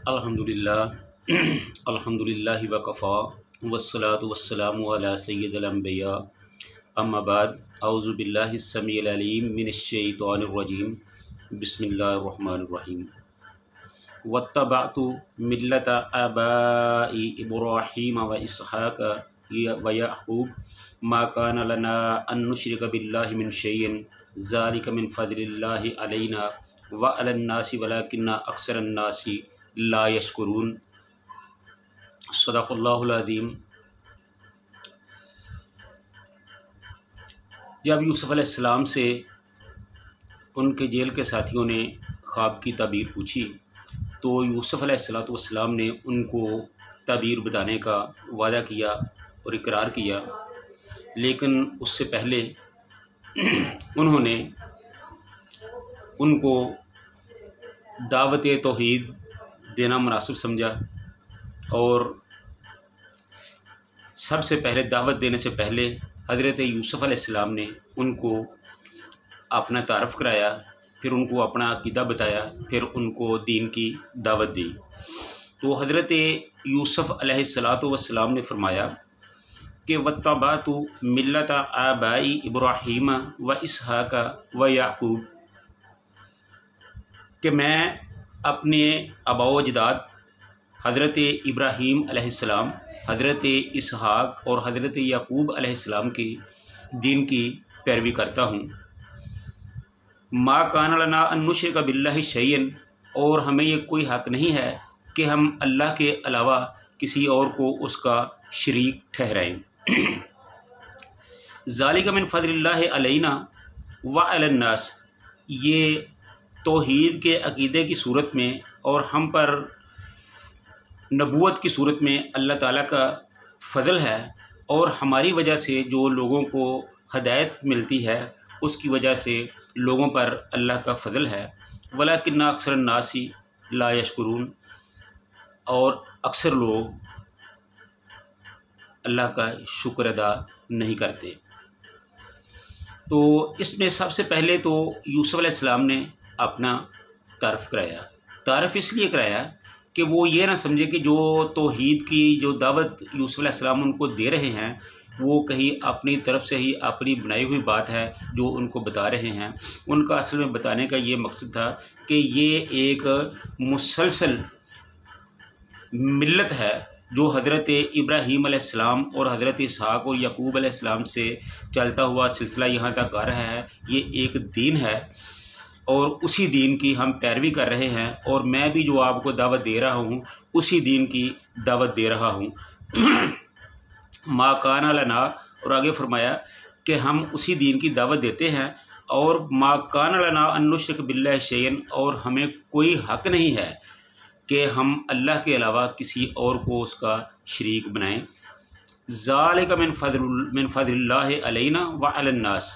अल्हम्दुलिल्लाह अल्हम्दुलिल्लाहि वकफ़ा वस्सलातु वस्सलामु अला सय्यिदिल अंबिया अम्मा बाद औज़ु बिल्लाहि स्समीइल अलीम मिनश शैतानिर रजीम बिस्मिल्लाहिर रहमानिर रहीम वत्तबअतु मिल्लता आबाई इब्राहीम व इसहाक़ व याक़ूब मा कान लना अन नुश्रिक बिल्लाहि मिन शैइन ज़ालिका मिन फ़ज़लिल्लाहि अलैना व अलन नासि वलाकिन्ना अक्सरन नासि ला यशकुरून। सदक़ल्लाहुल अज़ीम। जब यूसुफ़ अलैहिस्सलाम से उनके जेल के साथियों ने ख्वाब की ताबीर पूछी तो यूसुफ़ अलैहिस्सलाम ने उनको ताबीर बताने का वादा किया और इकरार किया, लेकिन उससे पहले उन्होंने उनको दावत तौहीद देना मुनासिब समझा और सबसे पहले दावत देने से पहले हज़रत यूसुफ़ अलैहिस्सलाम ने उनको अपना तारफ़ कराया, फिर उनको अपना अक़ीदा बताया, फिर उनको दीन की दावत दी। तो हज़रत यूसुफ़ अलैहिस्सलाम ने फरमाया कि वत्तबअतु मिल्लता आबाई इब्राहीम व इसहाक़ व याक़ूब, कि मैं अपने आबाओ अजदाद हज़रत इब्राहीम अलैहिस्सलाम, हज़रत इसहाक़ और हज़रत याक़ूब अलैहिस्सलाम के दीन की पैरवी करता हूँ। मा कान लना अन नुश्रिक बिल्लाहि शैयन, और हमें ये कोई हक़ नहीं है कि हम अल्लाह के अलावा किसी और को उसका शरीक ठहराएँ। ज़ालिका मिन फ़ज़लिल्लाहि अलैना व अलन नास, ये तौहीद के अक़ीदे की सूरत में और हम पर नबूवत की सूरत में अल्लाह ताला का फ़ज़ल है, और हमारी वजह से जो लोगों को हदायत मिलती है उसकी वजह से लोगों पर अल्लाह का फ़ज़ल है। वलाकिन्ना अक्सरन नासी ला यशकुरून, और अक्सर लोग अल्लाह का शुक्र अदा नहीं करते। तो इसमें सबसे पहले तो यूसुफ़ अलैहिस्सलाम ने अपना तारफ़ कराया। तारफ़ इसलिए कराया कि वो ये ना समझे कि जो तौहीद की जो दावत यूसुफ़ अलैहिस्सलाम उनको दे रहे हैं वो कहीं अपनी तरफ से ही अपनी बनाई हुई बात है जो उनको बता रहे हैं। उनका असल में बताने का ये मकसद था कि ये एक मुसलसल मिल्लत है जो हज़रत इब्राहीम अलैहिस्सलाम और हज़रत इसहाक़ और याक़ूब अलैहिस्सलाम से चलता हुआ सिलसिला यहाँ तक आ रहा है। ये एक दीन है और उसी दीन की हम पैरवी कर रहे हैं, और मैं भी जो आपको दावत दे रहा हूँ उसी दीन की दावत दे रहा हूँ। मा काना लना, और आगे फरमाया कि हम उसी दीन की दावत देते हैं, और मा काना लना अन नुश्रिक बिल्लाहि शैयन, और हमें कोई हक़ नहीं है कि हम अल्लाह के अलावा किसी और को उसका शरीक बनाएं। ज़ालिका मिन फ़ज़लिल्लाहि अलैना व अलन नास,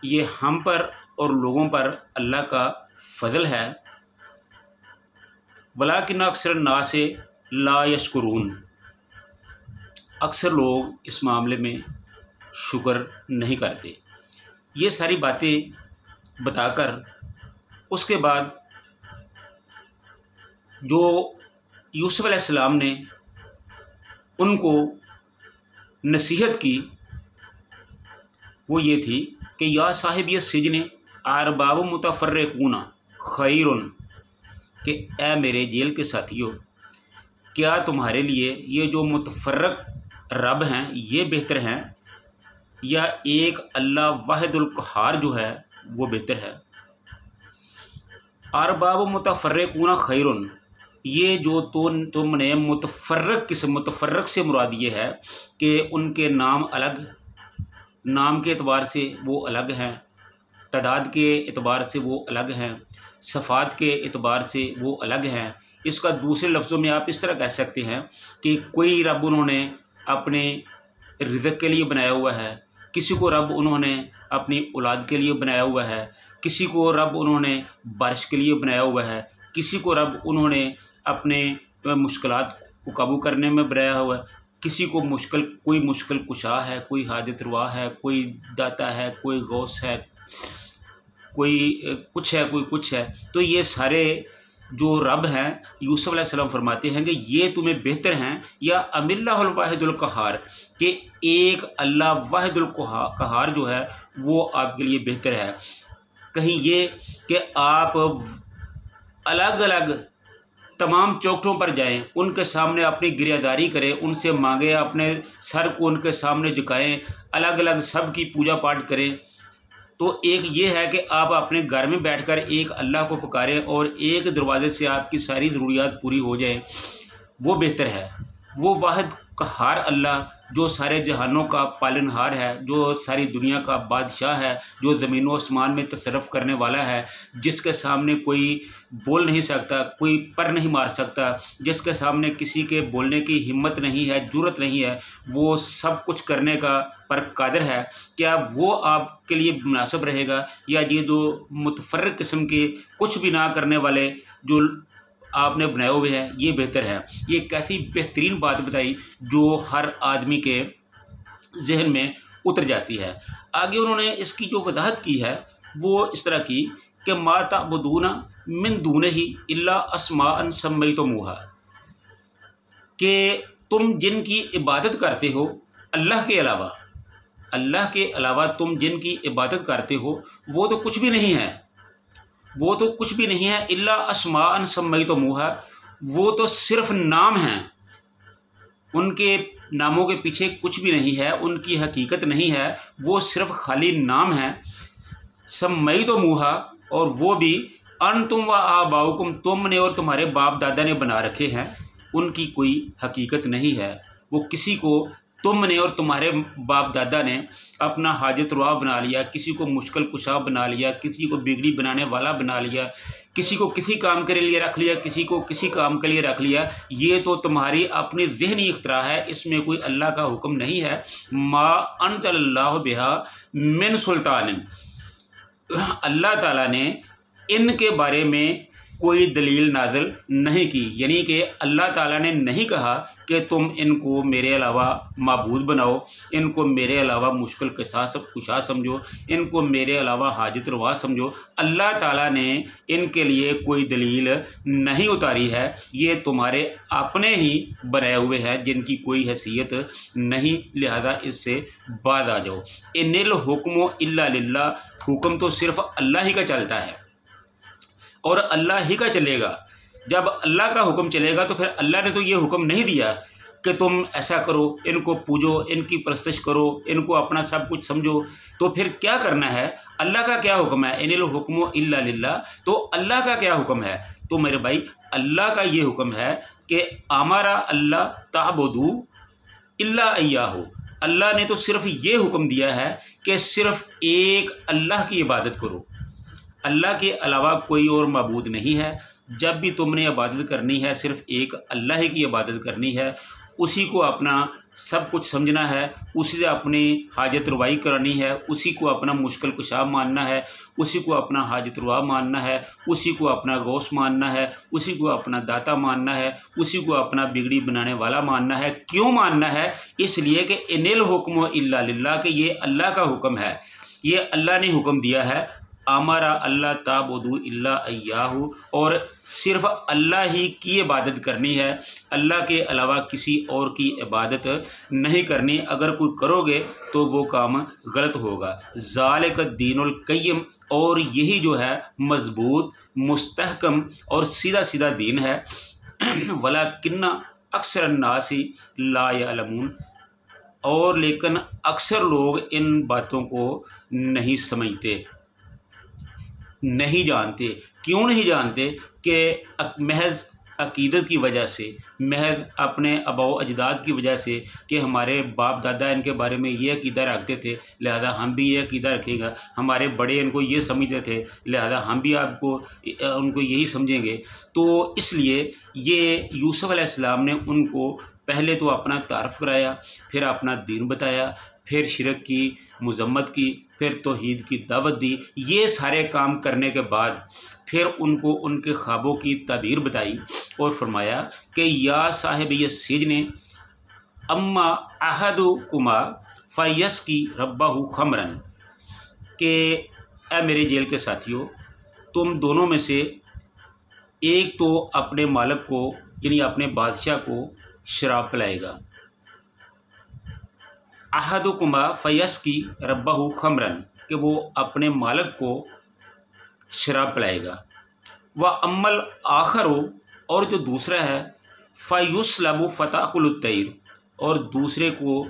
ये हम पर और लोगों पर अल्लाह का फ़ज़ल है। वलाकिन अक्सर नास ला यशकुरून, अक्सर लोग इस मामले में शुक्र नहीं करते। ये सारी बातें बताकर उसके बाद जो यूसुफ़ अलैहिस्सलाम ने उनको नसीहत की वो ये थी कि या साहिब ये सिजने अरबाब मुतफ़र्रिक़ून खैरुन, कि ए मेरे जेल के साथियों, क्या तुम्हारे लिए ये जो मुतफ़र्रिक़ रब हैं ये बेहतर हैं या एक अल्लाह वाहिदुल क़हार जो है वो बेहतर है। अरबाब मुतफ़र्रिक़ून खैरुन, ये जो तुमने मुतफ़र्रिक़ से मुराद ये है कि उनके नाम अलग, नाम के एतबार से वो अलग हैं, तादाद के एतबार से वो अलग हैं, सफ़ात के एतबार से वो अलग हैं। इसका दूसरे लफ्ज़ों में आप इस तरह कह सकते हैं कि कोई रब उन्होंने अपने रिज़्क़ के लिए बनाया हुआ है, किसी को रब उन्होंने अपनी औलाद के लिए बनाया हुआ है, किसी को रब उन्होंने बारिश के लिए बनाया हुआ है, किसी को रब उन्होंने अपने मुश्किलात को काबू करने में बनाया हुआ है, किसी को कोई मुश्किल कुशा है, कोई हाजत रवा है, कोई दाता है, कोई गौस है, कोई कुछ है, कोई कुछ है। तो ये सारे जो रब हैं यूसुफ अलैहिस्सलाम फरमाते हैं कि ये तुम्हें बेहतर हैं या अमिल्लाहुल वाहिदुल कहार, कि एक अल्लाह वाहिदुल कहार जो है वो आपके लिए बेहतर है। कहीं ये कि आप अलग अलग तमाम चौखटों पर जाएं, उनके सामने अपनी गिरदारी करें, उनसे मांगें, अपने सर को उनके सामने झुकाएं, अलग अलग सब की पूजा पाठ करें। तो एक ये है कि आप अपने घर में बैठकर एक अल्लाह को पुकारें और एक दरवाज़े से आपकी सारी ज़रूरियात पूरी हो जाए, वो बेहतर है। वो वाहिद कहार अल्लाह जो सारे जहानों का पालनहार है, जो सारी दुनिया का बादशाह है, जो ज़मीन व आसमान में तसर्रुफ़ करने वाला है, जिसके सामने कोई बोल नहीं सकता, कोई पर नहीं मार सकता, जिसके सामने किसी के बोलने की हिम्मत नहीं है, जुर्रत नहीं है, वो सब कुछ करने का पर कादिर है। क्या वो आपके लिए मुनासिब रहेगा, या ये जो मुतफर्रिक़ किस्म के कुछ भी ना करने वाले जो आपने बनाए हुए हैं, ये बेहतर है। ये कैसी बेहतरीन बात बताई जो हर आदमी के जहन में उतर जाती है। आगे उन्होंने इसकी जो वजाहत की है वो इस तरह की कि मा तअबुदूना मिन दूनिही इल्ला अस्माअन सम्मयतमूहा, कि तुम जिनकी इबादत करते हो अल्लाह के अलावा तुम जिनकी इबादत करते हो वो तो कुछ भी नहीं है, वो तो कुछ भी नहीं है। इल्ला अस्माअन सम्मयतमूहा, वो तो सिर्फ नाम हैं, उनके नामों के पीछे कुछ भी नहीं है, उनकी हकीकत नहीं है, वो सिर्फ खाली नाम है। सम्मयतमूहा, और वो भी अंतुम व आबाउकुम, तुमने और तुम्हारे बाप दादा ने बना रखे हैं, उनकी कोई हकीकत नहीं है। वो किसी को तुमने और तुम्हारे बाप दादा ने अपना हाजत रवा बना लिया, किसी को मुश्किल कुशा बना लिया, किसी को बिगड़ी बनाने वाला बना लिया, किसी को किसी काम के लिए रख लिया, किसी को किसी काम के लिए रख लिया। ये तो तुम्हारी अपनी ज़हनी इख्तरा है, इसमें कोई अल्लाह का हुक्म नहीं है। मा अंज़लल्लाहु बिहा मिन सुल्तान, अल्लाह ताला ने इनके बारे में कोई दलील नाज़िल नहीं की, यानी कि अल्लाह ताला ने नहीं कहा कि तुम इनको मेरे अलावा माबूद बनाओ, इनको मेरे अलावा मुश्किल कुशा समझो, इनको मेरे अलावा हाजत रवा समझो। अल्लाह ताला ने इनके लिए कोई दलील नहीं उतारी है, ये तुम्हारे अपने ही बनाए हुए हैं जिनकी कोई हैसियत नहीं, लिहाजा इससे बाज आ जाओ। इन्निल हुक्मो इल्ला लिल्लाह, हुक्म तो सिर्फ अल्लाह ही का चलता है और अल्लाह ही का चलेगा। जब अल्लाह का हुक्म चलेगा तो फिर अल्लाह ने तो ये हुक्म नहीं दिया कि तुम ऐसा करो, इनको पूजो, इनकी परस्तिश करो, इनको अपना सब कुछ समझो। तो फिर क्या करना है? अल्लाह का क्या हुक्म है? इनिल हुक्मो इल्ला लिल्लाह, तो अल्लाह का क्या हुक्म है? तो मेरे भाई अल्लाह का ये हुक्म है कि अमारा अल्लाह ताबुदू इल्ला अय्याहू, अल्लाह ने तो सिर्फ ये हुक्म दिया है कि सिर्फ एक अल्लाह की इबादत करो, अल्लाह के अलावा कोई और माबूद नहीं है। जब भी तुमने इबादत करनी है सिर्फ एक अल्लाह ही की इबादत करनी है, उसी को अपना सब कुछ समझना है, उसी से अपनी हाजत रवाई करानी है, उसी को अपना मुश्किल कुशा मानना है, उसी को अपना हाजत रवा मानना है, उसी को अपना गौस मानना है, उसी को अपना दाता मानना है, उसी को अपना बिगड़ी बनाने वाला मानना है। क्यों मानना है? इसलिए कि इनिल हुक्म इल्ला लिल्लाह, कि ये अल्लाह का हुक्म है, ये अल्लाह ने हुक्म दिया है। अमारा अल्लाह ताबुदू इल्ला अय्याहू, और सिर्फ अल्लाह ही की इबादत करनी है, अल्लाह के अलावा किसी और की इबादत नहीं करनी। अगर कोई करोगे तो वो काम गलत होगा। ज़ालिक दीनुल क़य्यिम, और यही जो है मजबूत मुस्तहकम और सीधा सीधा दीन है। वलाकिन्ना अक्सर अन्नासी ला यअलमून, और लेकिन अक्सर लोग इन बातों को नहीं समझते, नहीं जानते। क्यों नहीं जानते? कि महज अकीदत की वजह से, महज अपने अबाओ अजदाद की वजह से, कि हमारे बाप दादा इनके बारे में ये अकीदा रखते थे लिहाजा हम भी ये अकीदा रखेगा, हमारे बड़े इनको ये समझते थे लिहाजा हम भी उनको यही समझेंगे। तो इसलिए ये यूसुफ अलैहिस्सलाम ने उनको पहले तो अपना तारफ़ कराया, फिर अपना दीन बताया, फिर शिरक की मज़म्मत की, फिर तौहीद की दावत दी। ये सारे काम करने के बाद फिर उनको उनके ख्वाबों की ताबीर बताई और फरमाया कि या साहिब ये सिजने अम्मा अहदुकुमा फ़यस्की रब्बहु खमरन, कि ए मेरे जेल के साथियों, तुम दोनों में से एक तो अपने मालिक को यानी अपने बादशाह को शराब पिलाएगा। अहदुकुमा फयस्की रब्बहु खमरन, कि वो अपने मालिक को शराब पिलाएगा। व अम्मल आखरो, और जो दूसरा है, फ़युस्लबु फ़ताकुलुत्तैर, और दूसरे को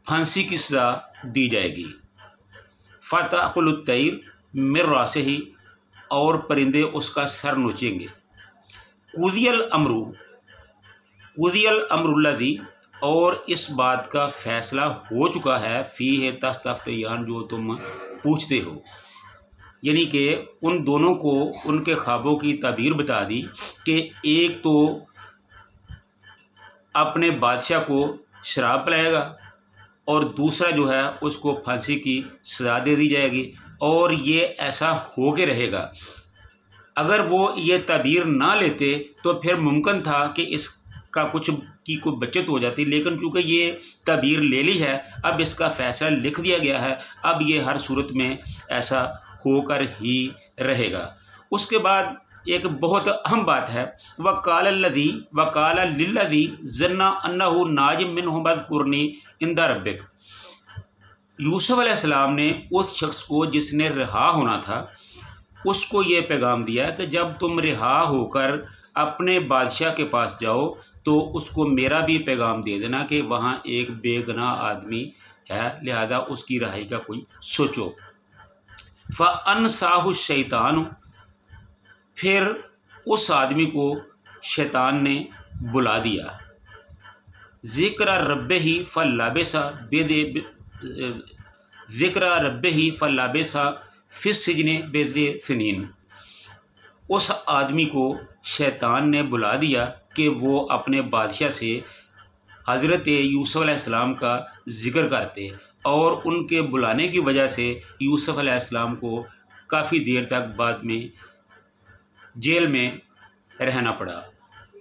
फांसी की सज़ा दी जाएगी। फ़ताकुलुत्तैर मिर रासिही, और परिंदे उसका सर नोचेंगे। कुदियल अमरुल्लज़ी, और इस बात का फ़ैसला हो चुका है, फ़ी है तस्तफ्तियान, जो तुम पूछते हो। यानी कि उन दोनों को उनके ख्वाबों की ताबीर बता दी कि एक तो अपने बादशाह को शराब पिलाएगा और दूसरा जो है उसको फांसी की सज़ा दे दी जाएगी, और ये ऐसा हो के रहेगा। अगर वो ये ताबीर ना लेते तो फिर मुमकिन था कि इसका कुछ की कोई बचत हो जाती, लेकिन चूँकि ये ताबीर ले ली है, अब इसका फ़ैसला लिख दिया गया है, अब ये हर सूरत में ऐसा होकर ही रहेगा। उसके बाद एक बहुत अहम बात है, वकाल लिल्लज़ी ज़न्ना अन्नहु नाजिम मिन्हु मज़कुरनी इंदा रब्बिक। यूसुफ अलैहिस्सलाम ने उस शख्स को जिसने रिहा होना था उसको ये पैगाम दिया कि जब तुम रिहा होकर अपने बादशाह के पास जाओ तो उसको मेरा भी पैगाम दे देना कि वहाँ एक बेगुनाह आदमी है, लिहाजा उसकी रहाई का कोई सोचो। फ़अनसाहु शैतान, फिर उस आदमी को शैतान ने बुला दिया। ज़िक्र रब्बिही फ़ल्लाबिसा फ़िस्सिज्नि बिद्अ सिनीन। उस आदमी को शैतान ने बुला दिया कि वो अपने बादशाह से हज़रत यूसुफ अलैहिस्सलाम का ज़िक्र करते, और उनके बुलाने की वजह से यूसुफ अलैहिस्सलाम को काफ़ी देर तक बाद में जेल में रहना पड़ा।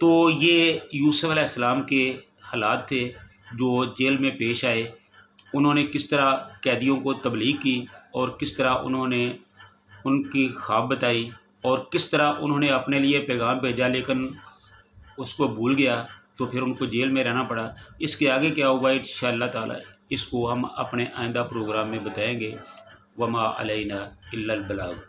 तो ये यूसुफ अलैहिस्सलाम के हालात थे जो जेल में पेश आए। उन्होंने किस तरह कैदियों को तबलीग की और किस तरह उन्होंने उनकी ख्वाब बताई और किस तरह उन्होंने अपने लिए पैगाम भेजा, लेकिन उसको भूल गया तो फिर उनको जेल में रहना पड़ा। इसके आगे क्या हुआ इंशाअल्लाह ताला इसको हम अपने आइंदा प्रोग्राम में बताएंगे। वमा अलैना इल्लल बलाग।